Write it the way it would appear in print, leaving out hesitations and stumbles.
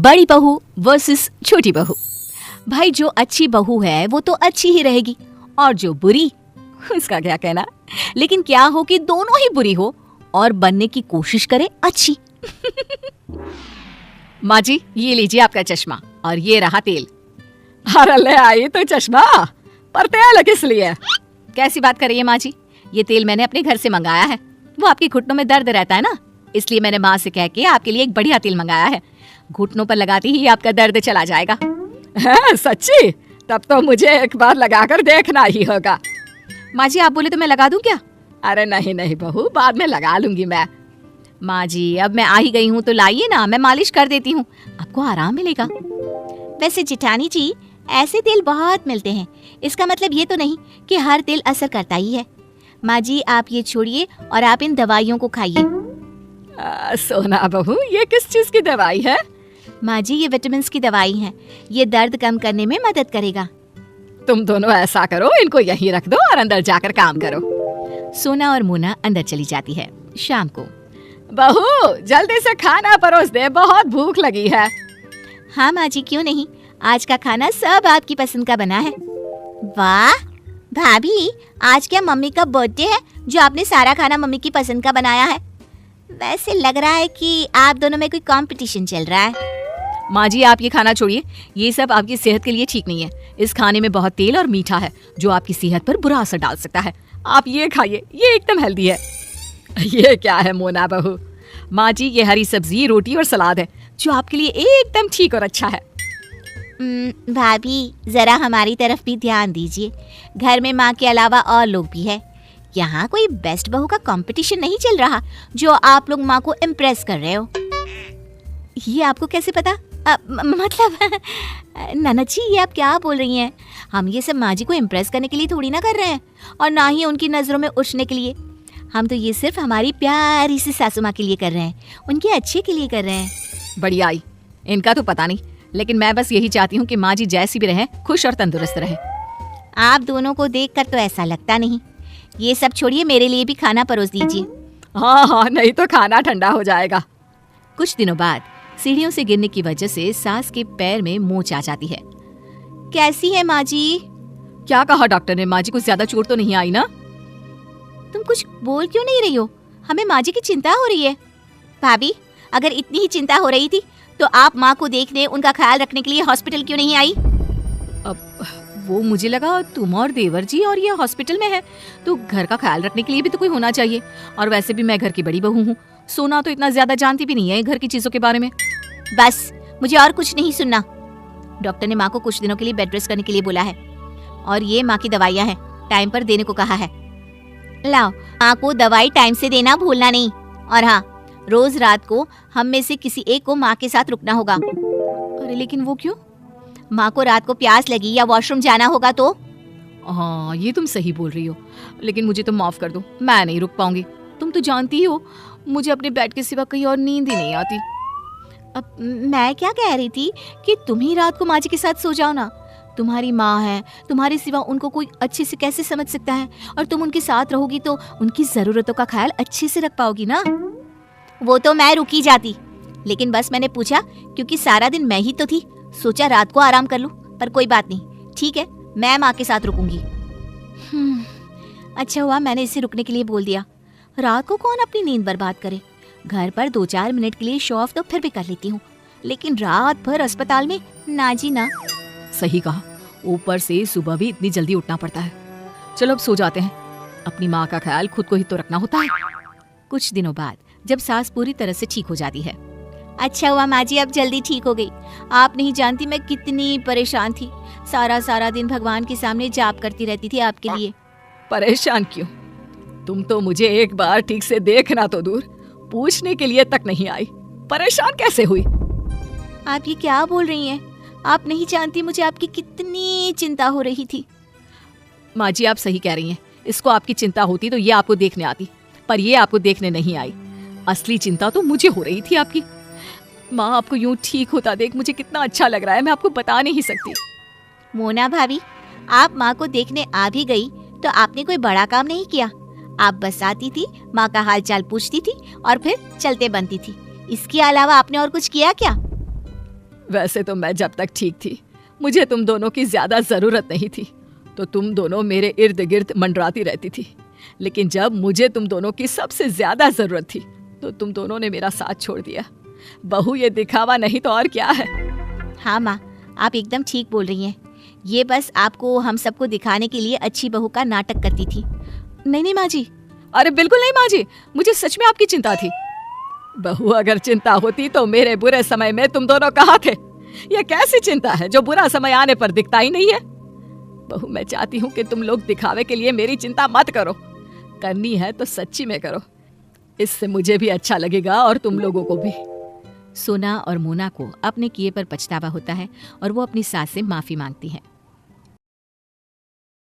बड़ी बहू वर्सेस छोटी बहू। भाई जो अच्छी बहू है वो तो अच्छी ही रहेगी और जो बुरी उसका क्या कहना। लेकिन क्या हो कि दोनों ही बुरी हो और बनने की कोशिश करे अच्छी। माँ जी ये लीजिए आपका चश्मा और ये रहा तेल। अरे ले आई तो चश्मा, पर तेल किस लिए? कैसी बात कर रही है माँ जी, ये तेल मैंने अपने घर से मंगाया है। वो आपके घुटनों में दर्द रहता है ना, इसलिए मैंने माँ से कह के आपके लिए एक बढ़िया तेल मंगाया है। घुटनों पर लगाते ही आपका दर्द चला जाएगा। है सच्ची? तब तो मुझे एक बार लगाकर देखना ही होगा। माँ जी आप बोले तो मैं लगा दूं क्या? अरे नहीं नहीं बहू, बाद में लगा लूंगी मैं। माँ जी अब मैं आ ही गई हूँ तो लाइए ना, मैं मालिश कर देती हूँ, आपको आराम मिलेगा। वैसे जेठानी जी ऐसे तेल बहुत मिलते हैं, इसका मतलब ये तो नहीं कि हर तेल असर करता ही है। माँ जी आप ये छोड़िए और आप इन दवाइयों को खाइए। सोना बहू ये किस चीज की दवाई है? माँ जी ये विटामिन की दवाई है, ये दर्द कम करने में मदद करेगा। तुम दोनों ऐसा करो, इनको यहीं रख दो और अंदर जाकर काम करो। सोना और मोना अंदर चली जाती है। शाम को बहू जल्दी से खाना परोस दे, बहुत भूख लगी है। हाँ माँ जी क्यों नहीं, आज का खाना सब आपकी पसंद का बना है। वाह भाभी आज क्या मम्मी का बर्थडे है जो आपने सारा खाना मम्मी की पसंद का बनाया है? वैसे लग रहा है कि आप दोनों में कोई कंपटीशन चल रहा है। माँ जी आप ये खाना छोड़िए, ये सब आपकी सेहत के लिए ठीक नहीं है। इस खाने में बहुत तेल और मीठा है जो आपकी सेहत पर बुरा असर डाल सकता है। आप ये खाइए, ये एकदम हेल्दी है। ये क्या है मोना बहू? माँ जी ये हरी सब्जी, रोटी और सलाद है जो आपके लिए एकदम ठीक और अच्छा है। भाभी जरा हमारी तरफ भी ध्यान दीजिए, घर में माँ के अलावा और लोग भी है। यहाँ कोई बेस्ट बहू का कंपटीशन नहीं चल रहा जो आप लोग माँ को इम्प्रेस कर रहे हो। ये आपको कैसे पता? मतलब ननद जी ये आप क्या बोल रही हैं? हम ये सब माँ जी को इम्प्रेस करने के लिए थोड़ी ना कर रहे हैं और ना ही उनकी नजरों में उठने के लिए। हम तो ये सिर्फ हमारी प्यारी सी सासू माँ के लिए कर रहे हैं, उनके अच्छे के लिए कर रहे हैं। बढ़िया आई, इनका तो पता नहीं, लेकिन मैं बस यही चाहती हूँ कि माँ जी जैसी भी रहे खुश और तंदुरुस्त रहे। आप दोनों को देखकर तो ऐसा लगता नहीं। ये सब छोड़िए, मेरे लिए भी खाना परोस दीजिए। हाँ हाँ नहीं तो खाना ठंडा हो जाएगा। कुछ दिनों बाद सीढ़ियों से गिरने की वजह से सास के पैर में मोच आ जाती है। कैसी है माँ जी? क्या कहा डॉक्टर ने? माँ जी को ज्यादा चोट तो नहीं आई ना? तुम कुछ बोल क्यों नहीं रही हो? हमें माँ जी की चिंता हो रही है। भाभी अगर इतनी ही चिंता हो रही थी तो आप माँ को देखने, उनका ख्याल रखने के लिए हॉस्पिटल क्यों नहीं आई? अब वो मुझे लगा तुम और देवर जी और ये हॉस्पिटल में है तो घर का ख्याल रखने के लिए भी तो कोई होना चाहिए। और वैसे भी मैं घर की बड़ी बहू हूँ, सोना तो इतना ज्यादा जानती भी नहीं है घर की चीजों के बारे में। बस मुझे और कुछ नहीं सुनना। डॉक्टर ने माँ को कुछ दिनों के लिए बेड रेस्ट करने के लिए बोला है और ये माँ की दवाइयाँ हैं, टाइम पर देने को कहा है। लाओ माँ को दवाई टाइम से देना भूलना नहीं। और हाँ रोज रात को हम में से किसी एक को माँ के साथ रुकना होगा। अरे लेकिन वो क्यों? माँ को रात को प्यास लगी या वॉशरूम जाना होगा तो? हाँ ये तुम सही बोल रही हो, लेकिन मुझे तो माफ कर दो, मैं नहीं रुक पाऊंगी। तुम तो जानती ही हो मुझे अपने बेड के सिवा कहीं और नींद ही नहीं आती। अब मैं क्या कह रही थी कि तुम ही रात को माँ जी के साथ सो जाओ ना। तुम्हारी माँ है, तुम्हारे सिवा उनको कोई अच्छे से कैसे समझ सकता है, और तुम उनके साथ रहोगी तो उनकी जरूरतों का ख्याल अच्छे से रख पाओगी ना। वो तो मैं रुकी जाती, लेकिन बस मैंने पूछा क्योंकि सारा दिन मैं ही तो थी, सोचा रात को आराम कर लूं। पर कोई बात नहीं, ठीक है मैं माँ के साथ रुकूंगी। अच्छा हुआ मैंने इसे रुकने के लिए बोल दिया। रात को कौन अपनी नींद बर्बाद करे। घर पर 2-4 मिनट के लिए शो ऑफ तो फिर भी कर लेती हूँ, लेकिन रात भर अस्पताल में ना जी ना। सही कहा, ऊपर से सुबह भी इतनी जल्दी उठना पड़ता है। चलो अब सो जाते हैं, अपनी माँ का ख्याल खुद को ही तो रखना होता है। कुछ दिनों बाद जब सास पूरी तरह से ठीक हो जाती है। अच्छा हुआ माँ जी अब जल्दी ठीक हो गई। आप नहीं जानती मैं कितनी परेशान थी, सारा दिन भगवान के सामने जाप करती रहती थी आपके लिए। परेशान क्यों? तुम तो मुझे एक बार ठीक से देखना तो दूर, पूछने के लिए तक नहीं आई, परेशान कैसे हुई? आप ये क्या बोल रही हैं? आप नहीं जानती मुझे आपकी कितनी चिंता हो रही थी। माँ जी आप सही कह रही हैं, इसको आपकी चिंता होती तो ये आपको देखने आती, पर ये आपको देखने नहीं आई। असली चिंता तो मुझे हो रही थी आपकी। माँ आपको यूं ठीक होता देख मुझे कितना अच्छा लग रहा है, मैं आपको बता नहीं सकती। मोना भाभी आप माँ को देखने आ भी गई तो आपने कोई बड़ा काम नहीं किया। आप बस आती थी, माँ का हाल चाल पूछती थी और फिर चलते बनती थी। इसके अलावा आपने और कुछ किया क्या? वैसे तो मैं जब तक ठीक थी मुझे तुम दोनों की ज्यादा जरूरत नहीं थी, तो तुम दोनों मेरे इर्द गिर्द मंडराती रहती थी। लेकिन जब मुझे तुम दोनों की सबसे ज्यादा जरूरत थी तो तुम दोनों ने मेरा साथ छोड़ दिया। बहू, ये दिखावा नहीं तो और क्या है। हाँ माँ, आप एकदम ठीक बोल रही हैं। ये बस आपको हम सबको दिखाने के लिए अच्छी बहू का नाटक करती थी। नहीं नहीं माँ जी। अरे बिल्कुल नहीं माँ जी, मुझे सच में आपकी चिंता थी। बहू, अगर चिंता होती तो मेरे बुरे समय में तुम दोनों कहाँ थे? ये कैसी चिंता है जो बुरा समय आने पर दिखता ही नहीं है? बहू, मैं चाहती हूँ कि तुम लोग दिखावे के लिए मेरी चिंता मत करो। करनी है तो सच्ची में करो, इससे मुझे भी अच्छा लगेगा और तुम लोगों को भी। सोना और मोना को अपने किए पर पछतावा होता है और वो अपनी सास से माफी मांगती है।